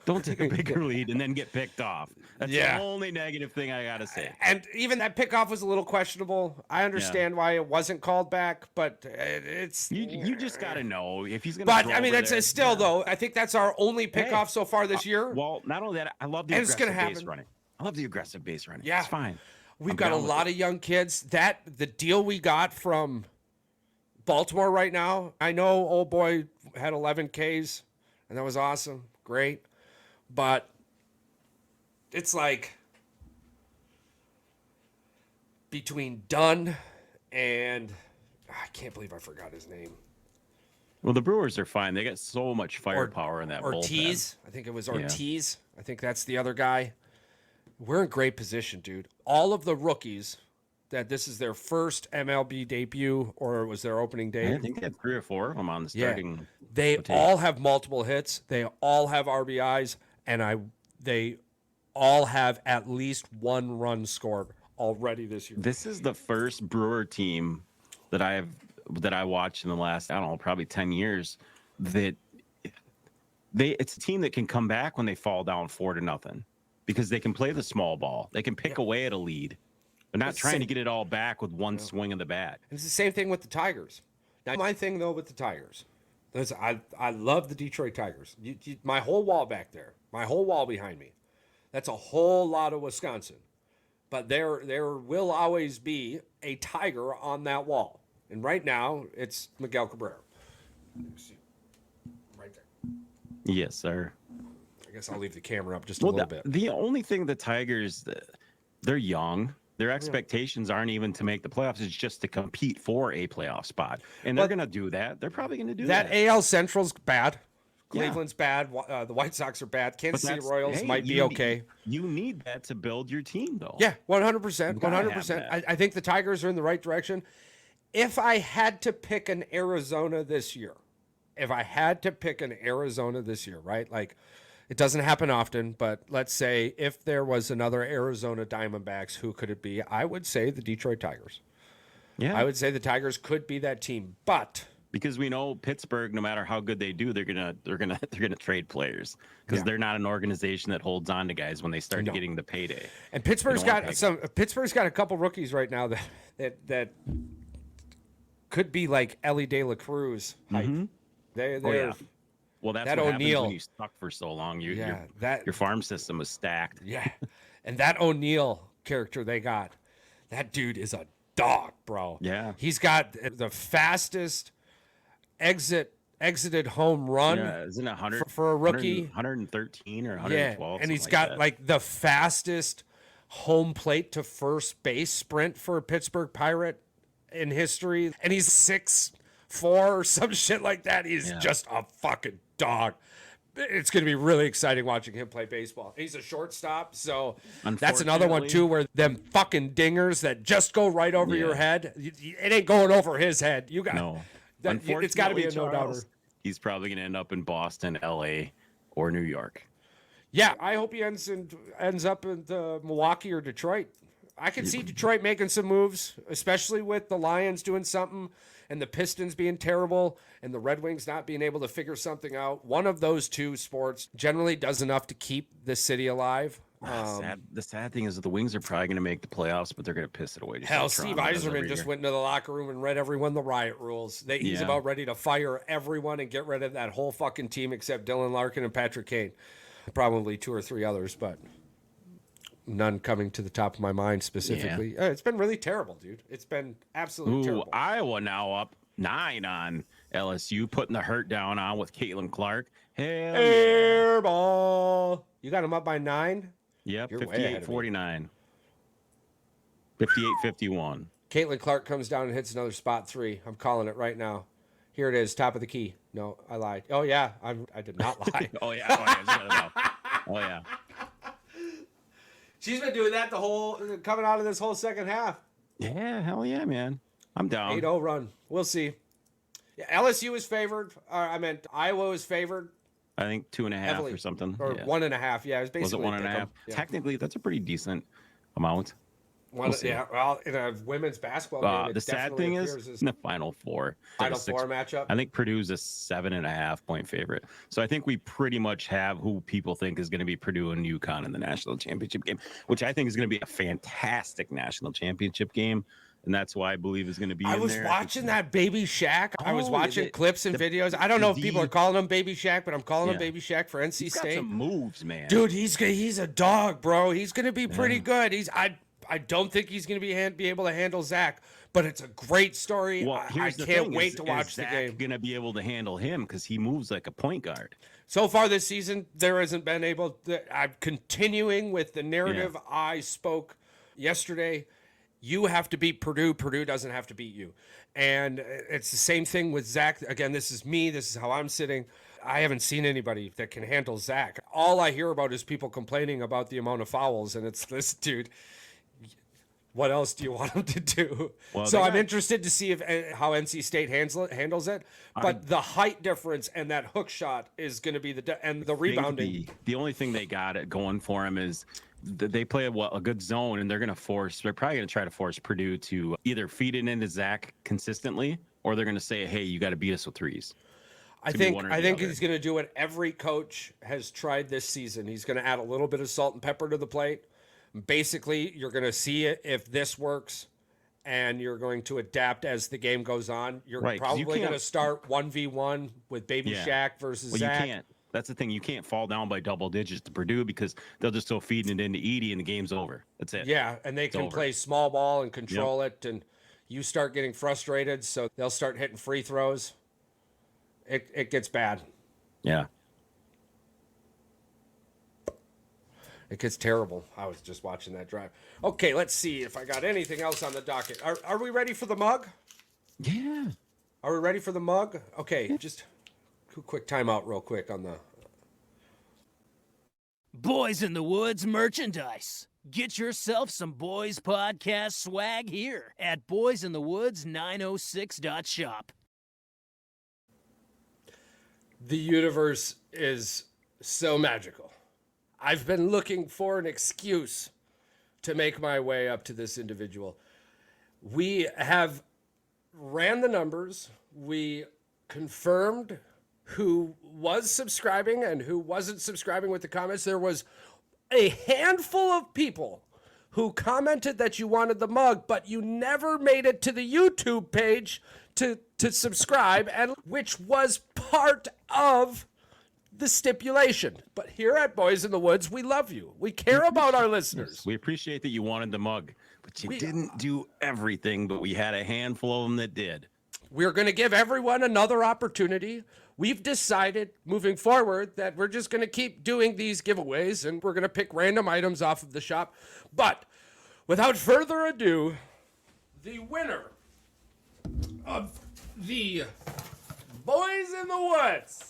Don't take a bigger lead and then get picked off. That's the only negative thing I got to say. And even that pickoff was a little questionable. I understand why it wasn't called back, but it's... You just got to know if he's going to... But, I mean, that's still, though, I think that's our only pickoff so far this year. Well, not only that, I love the aggressive base running. I love the aggressive base running. Yeah. It's fine. We've got a lot of young kids. The deal we got from Baltimore right now, I know old boy had 11 Ks, and that was awesome. Great. But it's like between Dunn and I can't believe I forgot his name. Well, the Brewers are fine. They got so much firepower in that Ortiz. bullpen. I think it was Ortiz. Yeah. I think that's the other guy. We're in great position, dude. All of the rookies that this is their first MLB debut or it was their opening day. I think they had 3 or 4 of them on the starting. Yeah. They all have multiple hits. They all have RBIs. And they all have at least 1 run scored already this year. This is the first Brewer team that I watched in the last, I don't know, probably 10 years that it's a team that can come back when they fall down 4-0 because they can play the small ball. They can pick away at a lead. They're not trying to get it all back with one swing of the bat. And it's the same thing with the Tigers. Now, my thing though with the Tigers, I love the Detroit Tigers. My whole wall back there. My whole wall behind me. That's a whole lot of Wisconsin. But there will always be a Tiger on that wall. And right now, it's Miguel Cabrera. Right there. Yes, sir. I guess I'll leave the camera up just a little bit. The only thing the Tigers, they're young. Their expectations aren't even to make the playoffs. It's just to compete for a playoff spot. And they're going to do that. They're probably going to do that. That AL Central's bad. Cleveland's bad. The White Sox are bad. Kansas City Royals might be okay. You need that to build your team, though. Yeah, 100%. 100%. I think the Tigers are in the right direction. If I had to pick an Arizona this year, right? Like, it doesn't happen often, but let's say if there was another Arizona Diamondbacks, who could it be? I would say the Detroit Tigers. Yeah. I would say the Tigers could be that team, but... Because we know Pittsburgh, no matter how good they do, they're gonna trade players because they're not an organization that holds on to guys when they start getting the payday. And Pittsburgh's got a couple rookies right now that could be like Ellie De La Cruz hype. Mm-hmm. Well, that's what happens when you stuck for so long. Your farm system is stacked. Yeah, and that O'Neill character they got, that dude is a dog, bro. Yeah, he's got the fastest exited home run. Yeah, isn't it 100 for a rookie? 113 or 112. Yeah, and he's got like the fastest home plate to first base sprint for a Pittsburgh Pirate in history, and he's 6'4" or some shit like that. He's just a fucking dog. It's going to be really exciting watching him play baseball. He's a shortstop, so that's another one too where them fucking dingers that just go right over your head, it ain't going over his head. You got it's got to be a no-doubter. He's probably going to end up in Boston, L.A., or New York. Yeah, I hope he ends up in Milwaukee or Detroit. I can see Detroit making some moves, especially with the Lions doing something and the Pistons being terrible and the Red Wings not being able to figure something out. One of those two sports generally does enough to keep the city alive. The sad thing is that the Wings are probably going to make the playoffs, but they're going to piss it away. Hell, Steve Yzerman just went into the locker room and read everyone the riot rules. He's about ready to fire everyone and get rid of that whole fucking team except Dylan Larkin and Patrick Kane. Probably 2 or 3 others, but none coming to the top of my mind specifically. Yeah. It's been really terrible, dude. It's been absolutely terrible. Iowa now up 9 on LSU, putting the hurt down on with Caitlin Clark. Airball. You got them up by 9? Yep, 58-49. 58-51. Caitlin Clark comes down and hits another spot 3. I'm calling it right now. Here it is, top of the key. No, I lied. Oh, yeah, I did not lie. Oh, yeah. Oh, yeah. She's been doing that coming out of this whole second half. Yeah, hell yeah, man. I'm down. 8-0 run. We'll see. Yeah, LSU is favored. Iowa is favored. I think 2.5 heavily, or something. Or 1.5. Yeah, it was basically. Was it 1.5? Yeah. Technically, that's a pretty decent amount. Yeah, well, in a women's basketball game, the sad thing is in the Final Four. Final Four matchup. I think Purdue's a 7.5 point favorite. So I think we pretty much have who people think is going to be Purdue and UConn in the national championship game, which I think is going to be a fantastic national championship game. And that's why I believe is going to be I was watching that Baby Shaq. I was watching clips and videos. I don't know if people are calling him Baby Shaq, but I'm calling him Baby Shaq for NC State. Got some moves, man. Dude, he's a dog, bro. He's going to be pretty good. I don't think he's going to be able to handle Zach, but it's a great story. Well, I can't wait to watch the game. Going to be able to handle him because he moves like a point guard. So far this season, there hasn't been able to. I'm continuing with the narrative I spoke yesterday. You have to beat Purdue. Purdue doesn't have to beat you. And it's the same thing with Zach. Again, this is me. This is how I'm sitting. I haven't seen anybody that can handle Zach. All I hear about is people complaining about the amount of fouls, and it's this dude. What else do you want him to do? Well, so I'm interested to see how NC State handles it. But the height difference and that hook shot is going to be and the rebounding. The only thing they got it going for them is they play a good zone, and they're probably going to try to force Purdue to either feed it into Zach consistently, or they're going to say, hey, you got to beat us with threes. I think he's going to do what every coach has tried this season. He's going to add a little bit of salt and pepper to the plate. Basically, you're going to see it if this works, and you're going to adapt as the game goes on. You're probably going to start 1v1 with Baby Shaq versus Zach. You can't. That's the thing. You can't fall down by double digits to Purdue because they'll just go feeding it into Edie and the game's over. That's it. Yeah, and they can play small ball and control it, and you start getting frustrated, so they'll start hitting free throws. It gets bad. Yeah. It gets terrible. I was just watching that drive. Okay, let's see if I got anything else on the docket. Are we ready for the mug? Yeah. Are we ready for the mug? Okay, just a quick timeout real quick on the... Boys in the Woods merchandise. Get yourself some Boys Podcast swag here at boysinthewoods906.shop. The universe is so magical. I've been looking for an excuse to make my way up to this individual. We have ran the numbers. We confirmed who was subscribing and who wasn't subscribing with the comments. There was a handful of people who commented that you wanted the mug, but you never made it to the YouTube page to subscribe, and which was part of the stipulation. But here at Boys in the Woods, we love you. We care about our listeners. We appreciate that you wanted the mug, but you didn't do everything, but we had a handful of them that did. We're going to give everyone another opportunity. We've decided moving forward that we're just going to keep doing these giveaways, and we're going to pick random items off of the shop. But without further ado, the winner of the Boys in the Woods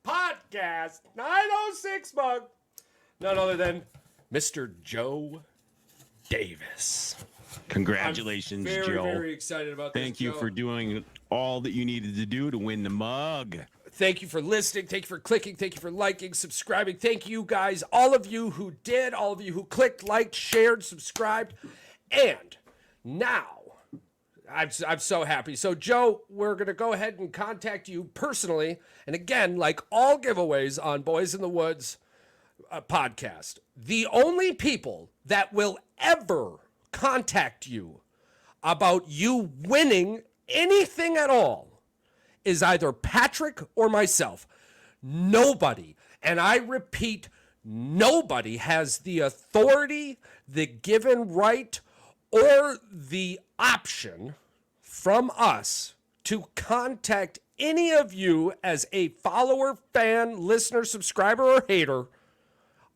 Podcast 906 mug, none other than Mr. Joe Davis. Congratulations, I'm Joe. Very excited about this. Thank you for doing all that you needed to do to win the mug. Thank you for listening. Thank you for clicking. Thank you for liking, subscribing. Thank you guys, all of you who did, all of you who clicked, liked, shared, subscribed. And now, I'm so happy. So, Joe, we're going to go ahead and contact you personally. And again, like all giveaways on Boys in the Woods podcast, the only people that will ever contact you about you winning anything at all is either Patrick or myself. Nobody, and I repeat, nobody has the authority, the given right, or the option from us to contact any of you as a follower, fan, listener, subscriber, or hater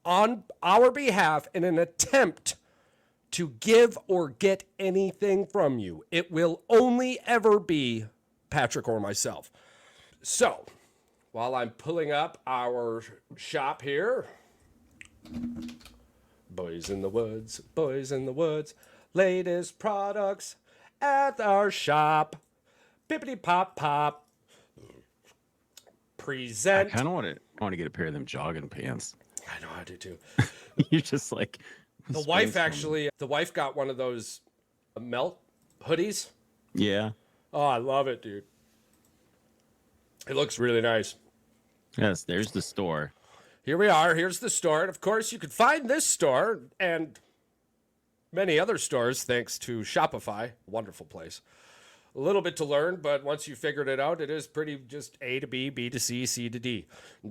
on our behalf in an attempt to give or get anything from you. It will only ever be Patrick or myself. So, while I'm pulling up our shop here, boys in the woods, latest products at our shop. Bippity pop pop. Present. I kind of want to get a pair of them jogging pants. I know I do too. You're just like The wife got one of those melt hoodies. Yeah. Oh, I love it, dude. It looks really nice. Yes, there's the store. Here we are. Here's the store. And of course, you can find this store and many other stores thanks to Shopify. Wonderful place. A little bit to learn, but once you figured it out, it is pretty just A to B, B to C, C to D.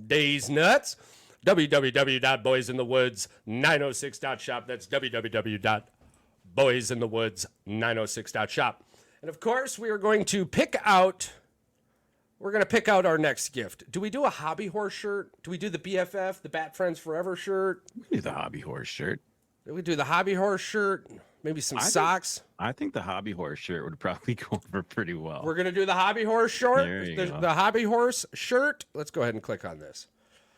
Days nuts. www.boysinthewoods906.shop. That's www.boysinthewoods906.shop. And of course, we are going to pick out our next gift. Do we do a hobby horse shirt? Do we do the BFF, the Bat Friends Forever shirt? We do the hobby horse shirt. Do we do the hobby horse shirt? Maybe some socks? I think the hobby horse shirt would probably go over pretty well. We're going to do the hobby horse shirt. There you go. The hobby horse shirt. Let's go ahead and click on this.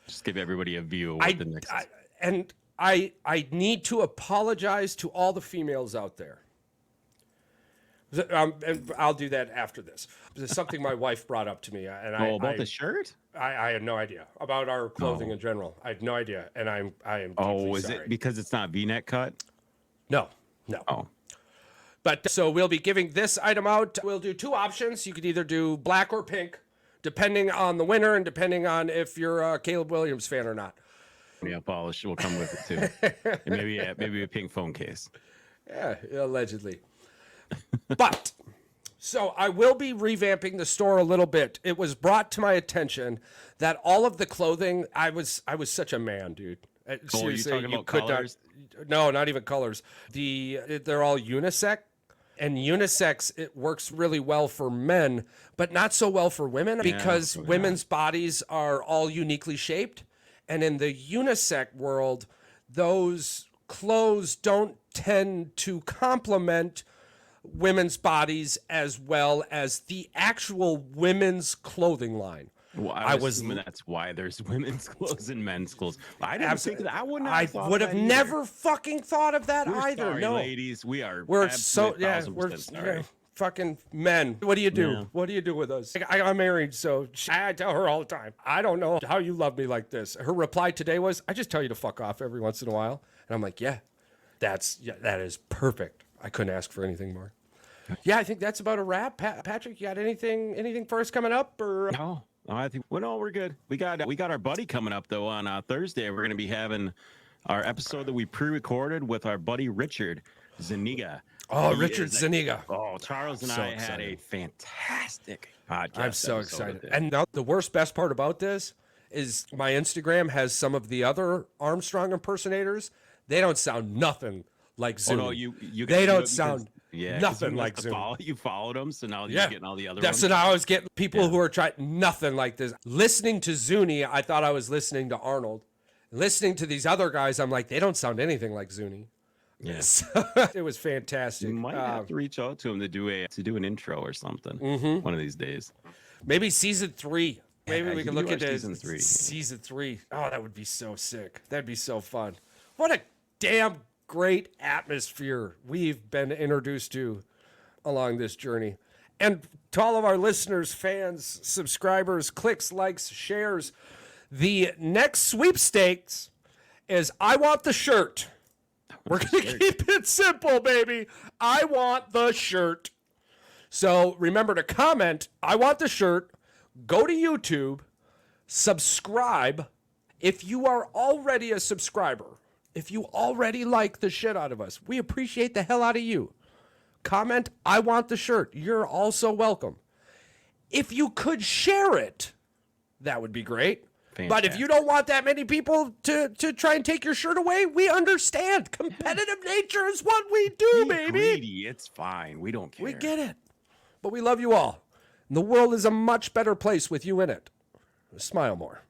Just give everybody a view of what the next I need to apologize to all the females out there. And I'll do that after this. There's something my wife brought up to me, and about the shirt. I had no idea about our clothing in general. I had no idea, and I am. Is sorry. it because it's not V-neck cut? No. Oh. But so we'll be giving this item out. We'll do two options. You could either do black or pink, depending on the winner and depending on if you're a Caleb Williams fan or not. Yeah, polish will come with it too. And maybe a pink phone case. Yeah, allegedly. But so I will be revamping the store a little bit. It was brought to my attention that all of the clothing, I was such a man, dude. Seriously, you talking about colors? No, not even colors. They're all unisex. And unisex, it works really well for men, but not so well for women because women's bodies are all uniquely shaped. And in the unisex world, those clothes don't tend to complement women's bodies as well as the actual women's clothing line. Well, I was assuming that's why there's women's clothes and men's clothes. I didn't think that. I would have never fucking thought of that either. Sorry, no, ladies, we're so sorry. Fucking men. What do you do? Yeah. What do you do with us? I got married, so I tell her all the time. I don't know how you love me like this. Her reply today was, "I just tell you to fuck off every once in a while," and I'm like, "Yeah, that is perfect. I couldn't ask for anything more." Yeah, I think that's about a wrap. Patrick, you got anything for us coming up or? No, I think we're good. We got our buddy coming up though on Thursday. We're going to be having our episode that we pre-recorded with our buddy Richard Zuniga. Oh, Richard Zuniga. Charles and I had a fantastic podcast. I'm so excited. And now the best part about this is my Instagram has some of the other Armstrong impersonators. They don't sound nothing like Zuni. Oh, no, they don't sound nothing like Zuni. You followed them, so now you're getting all the other ones. So now I was getting people who are trying nothing like this. Listening to Zuni, I thought I was listening to Arnold. Listening to these other guys, I'm like, they don't sound anything like Zuni. Yes, it was fantastic. You might have to reach out to him to do an intro or something one of these days. Maybe season 3. Maybe we can look at season 3. Season 3. Oh, that would be so sick. That'd be so fun. What a damn great atmosphere we've been introduced to along this journey. And to all of our listeners, fans, subscribers, clicks, likes, shares, the next sweepstakes is I want the shirt. We're going to keep it simple, baby. I want the shirt. So remember to comment, I want the shirt. Go to YouTube. Subscribe. If you are already a subscriber, if you already like the shit out of us, we appreciate the hell out of you. Comment, I want the shirt. You're also welcome. If you could share it, that would be great. Fantastic. But if you don't want that many people to try and take your shirt away, we understand. Competitive nature is what we do, baby. Greedy. It's fine. We don't care. We get it. But we love you all. And the world is a much better place with you in it. Smile more.